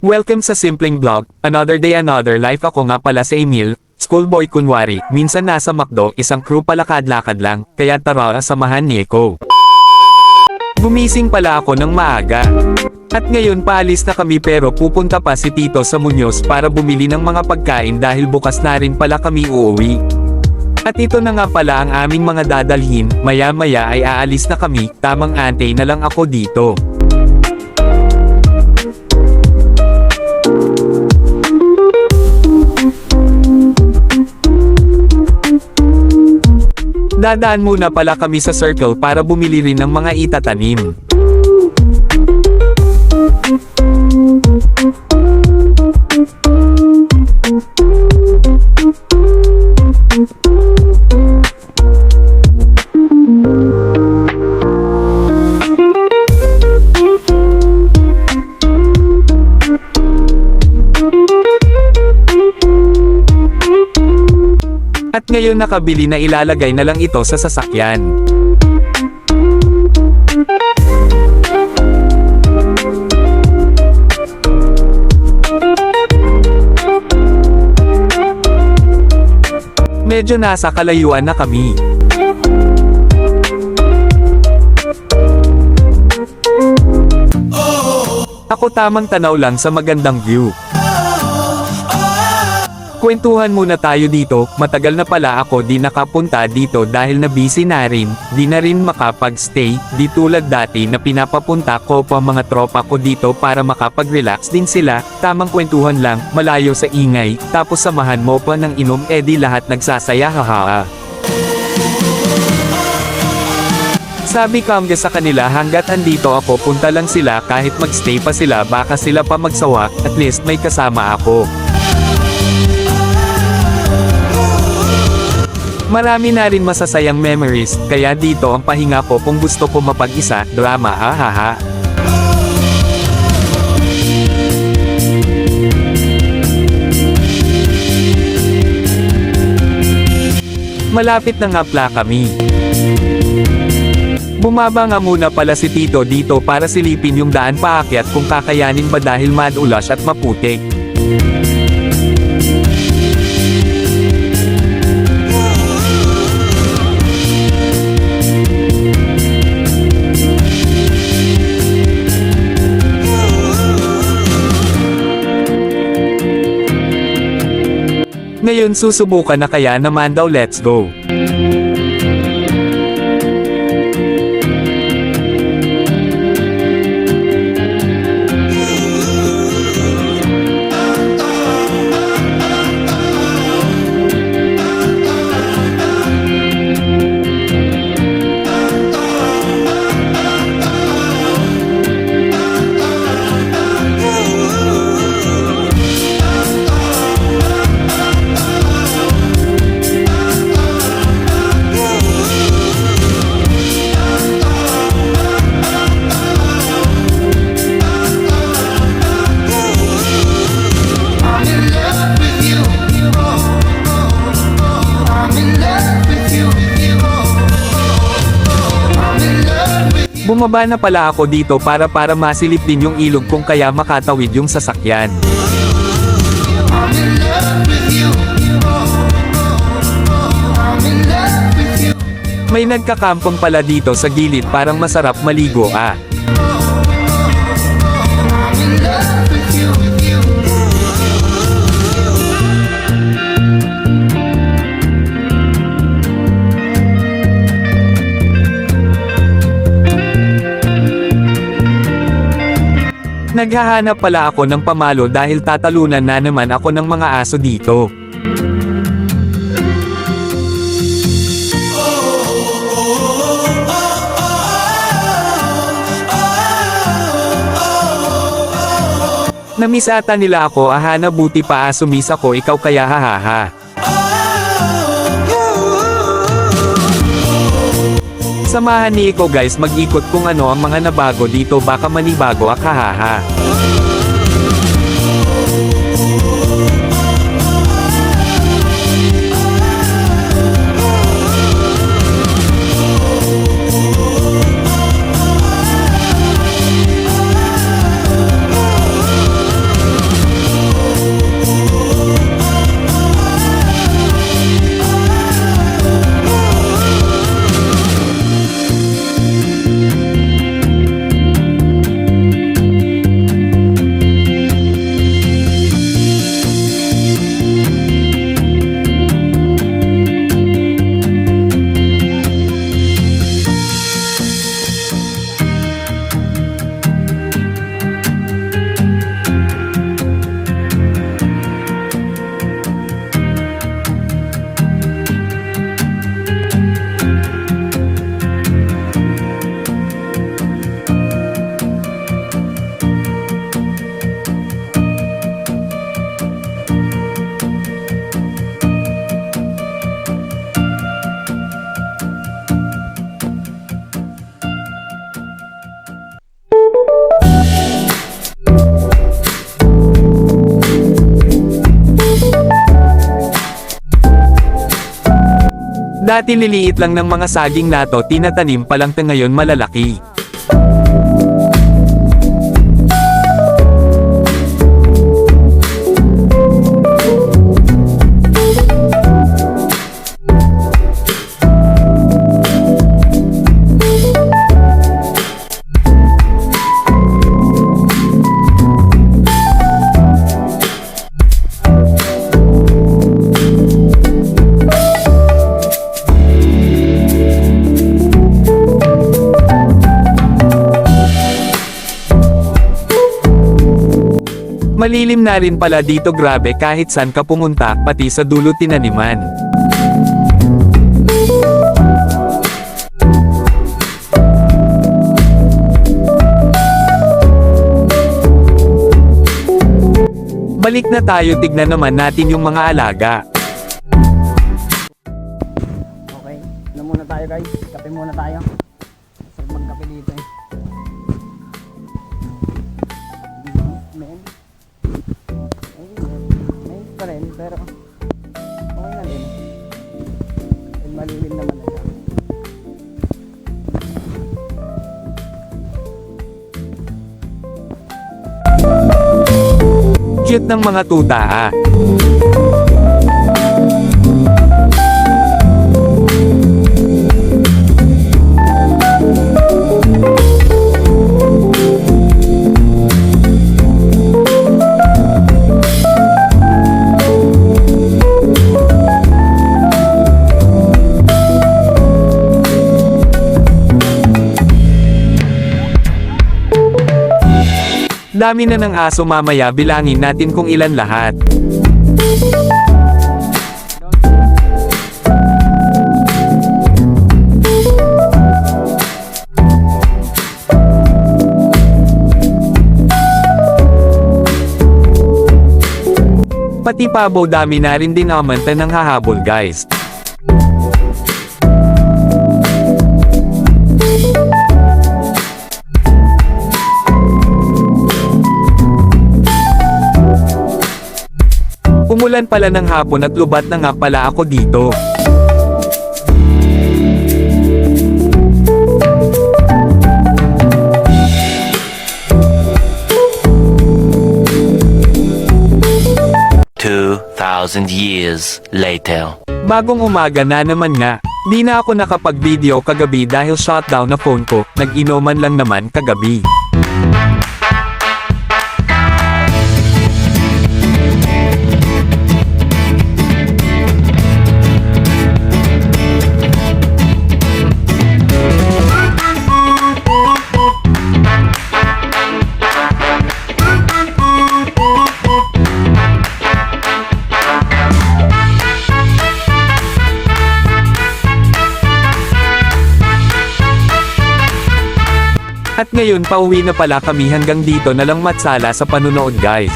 Welcome sa Simpleng Vlog, Another Day Another Life. Ako nga pala si Emil, schoolboy kunwari, minsan nasa McDo, isang crew palakad-lakad lang, kaya tara samahan niyo. Gumising pala ako ng maaga. At ngayon paalis na kami pero pupunta pa si Tito sa Muñoz para bumili ng mga pagkain dahil bukas na rin pala kami uuwi. At ito na nga pala ang aming mga dadalhin, maya-maya ay aalis na kami, tamang antay na lang ako dito. Dadaan muna pala kami sa Circle para bumili rin ng mga itatanim. At ngayon nakabili na, ilalagay na lang ito sa sasakyan. Medyo nasa kalayuan na kami. Ako tamang tanaw lang sa magandang view. Kwentuhan muna tayo dito, matagal na pala ako di nakapunta dito dahil na busy na rin, di na rin makapag-stay, di tulad dati na pinapapunta ko pa mga tropa ko dito para makapag-relax din sila, tamang kwentuhan lang, malayo sa ingay, tapos samahan mo pa ng inom edi lahat nagsasaya haha. Sabi ko sa kanila hanggat andito ako punta lang sila kahit magstay pa sila baka sila pa magsawa, at least may kasama ako. Marami na rin masasayang memories, kaya dito ang pahinga ko kung gusto ko mapag-isa, drama hahaha. Malapit na nga pala kami. Bumaba nga muna pala si Tito dito para silipin yung daan paakyat kung kakayanin ba dahil madulas at maputik. Ngayon susubukan na kaya naman daw, let's go. Bumaba na pala ako dito para masilip din yung ilog kung kaya makatawid yung sasakyan. May nagkakampong pala dito sa gilid, parang masarap maligo ah. Naghahanap pala ako ng pamalo dahil tatalunan na naman ako ng mga aso dito. Namiss ata nila ako, ahana buti pa sumis ako, ikaw kaya hahaha. Samahan ni Iko guys mag-ikot kung ano ang mga nabago dito, baka manibago ak hahaha. Dati liliit lang ng mga saging nato, tinatanim pa lang ngayon malalaki. Malilim na rin pala dito, grabe, kahit saan ka pumunta, pati sa dulo tinaniman. Balik na tayo, tignan naman natin yung mga alaga. Okay, ano muna tayo guys? Kape muna tayo. Sarap magkape dito eh. Main pa rin, pero okay na din. And malilim naman na siya. Cute ng mga tuta ah. Dami na ng aso, mamaya bilangin natin kung ilan lahat. Pati pabo, dami na rin din naman ng hahabol guys. Umulan pala ng hapon at lubat na nga pala ako dito. Years later. Bagong umaga na naman nga. Di na ako nakapag-video kagabi dahil shutdown na phone ko, nag-inuman lang naman kagabi. At ngayon pauwi na pala kami, hanggang dito na lang, matsala sa panunood guys.